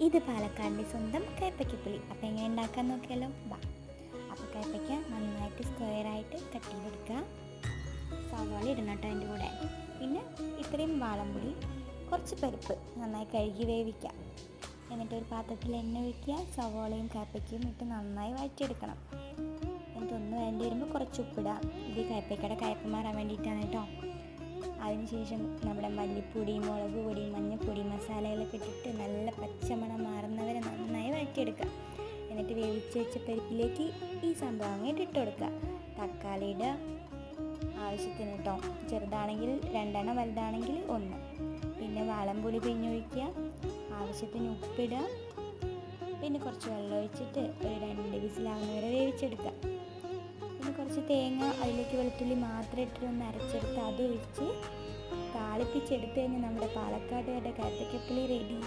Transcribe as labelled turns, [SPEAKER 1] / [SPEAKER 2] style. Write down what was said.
[SPEAKER 1] ഇത് പാലക്കാടിൻ്റെ സ്വന്തം കയ്പ്പയ്ക്കപ്പുളി. അപ്പോൾ എങ്ങനെ ഉണ്ടാക്കാൻ നോക്കിയാലോ? വാ. അപ്പോൾ കയ്പ്പയ്ക്ക നന്നായിട്ട് സ്ക്വയറായിട്ട് കട്ട് ചെയ്തെടുക്കുക. സവാള ഇടണം കേട്ടോ അതിൻ്റെ കൂടെ. പിന്നെ ഇത്രയും വാളംപുളി, കുറച്ച് പരിപ്പ് നന്നായി കഴുകി വേവിക്കുക. എന്നിട്ട് ഒരു പാത്രത്തിൽ എണ്ണ ഒഴിക്കുക. സവാളയും കയ്പ്പയ്ക്കയും ഇട്ട് നന്നായി വഴറ്റിയെടുക്കണം. എന്നിട്ട് ഒന്ന് വേണ്ടി വരുമ്പോൾ കുറച്ച് ഉപ്പിടാം. ഇത് കയ്പ്പയ്ക്കയുടെ കയ്പ്പ് മാറാൻ വേണ്ടിയിട്ടാണ് കേട്ടോ. അതിനുശേഷം നമ്മുടെ മല്ലിപ്പൊടി, മുളക് പൊടി, മഞ്ഞൾപ്പൊടി, മസാലകളൊക്കെ ഇട്ടിട്ട് നല്ല പച്ചമണം മാറുന്നവരെ നന്നായി വഴറ്റിയെടുക്കുക. എന്നിട്ട് വേവിച്ച് വെച്ച പരിപ്പിലേക്ക് ഈ സംഭവം അങ്ങോട്ട് ഇട്ട് കൊടുക്കുക. തക്കാളി ഇടുക ആവശ്യത്തിന് കേട്ടോ. ചെറുതാണെങ്കിൽ 2 വലുതാണെങ്കിൽ 1. പിന്നെ വാളംപുളി പിഴിഞ്ഞൊഴിക്കുക. ആവശ്യത്തിന് ഉപ്പിടുക. പിന്നെ കുറച്ച് വെള്ളം ഒഴിച്ചിട്ട് ഒരു 2 വിസിലാവുന്നവരെ വേവിച്ചെടുക്കുക. പിന്നെ കുറച്ച് തേങ്ങ, അതിലേക്ക് വെളുത്തുള്ളി മാത്രം ഇട്ടിട്ട് ഒന്ന് അരച്ചെടുത്ത് അത് ഒഴിച്ച് താളിപ്പിച്ചെടുത്ത് കഴിഞ്ഞാൽ നമ്മുടെ പാലക്കാടുകാരുടെ കയ്പ്പയ്ക്കപ്പുളി റെഡി.